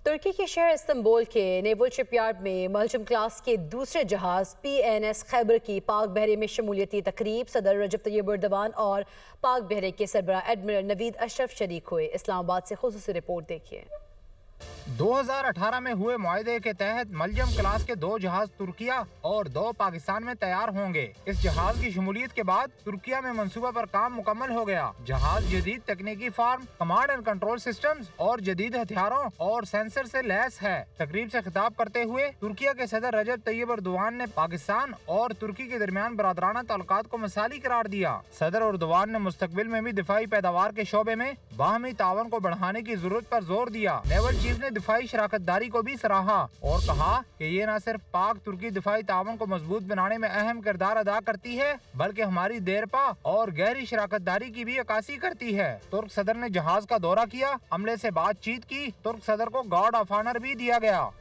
ترکی کے شہر استنبول کے نیول شپ یارڈ میں ملجم کلاس کے دوسرے جہاز PNS خیبر کی پاک بحرے میں شمولیتی تقریب صدر رجب طیب ایردوان اور پاک بحرے کے سربراہ ایڈمرل نوید اشرف شریک ہوئے۔ اسلام آباد سے خصوصی رپورٹ دیکھیے۔ 2018 میں ہوئے معاہدے کے تحت ملجم کلاس کے 2 جہاز ترکیہ اور 2 پاکستان میں تیار ہوں گے۔ اس جہاز کی شمولیت کے بعد ترکیہ میں منصوبہ پر کام مکمل ہو گیا۔ جہاز جدید تکنیکی form, command and control systems اور جدید ہتھیاروں اور سینسر سے لیس ہے۔ تقریب سے خطاب کرتے ہوئے ترکیہ کے صدر رجب طیب ایردوان نے پاکستان اور ترکی کے درمیان برادرانہ تعلقات کو مثالی قرار دیا۔ صدر ایردوان نے مستقبل میں بھی دفاعی پیداوار کے شعبے میں باہمی تعاون کو بڑھانے کی ضرورت پر زور دیا۔ نیول چیف نے دفاعی شراکت داری کو بھی سراہا اور کہا کہ یہ نہ صرف پاک ترکی دفاعی تعاون کو مضبوط بنانے میں اہم کردار ادا کرتی ہے بلکہ ہماری دیرپا اور گہری شراکت داری کی بھی عکاسی کرتی ہے۔ ترک صدر نے جہاز کا دورہ کیا، عملے سے بات چیت کی۔ ترک صدر کو گارڈ آف آنر بھی دیا گیا۔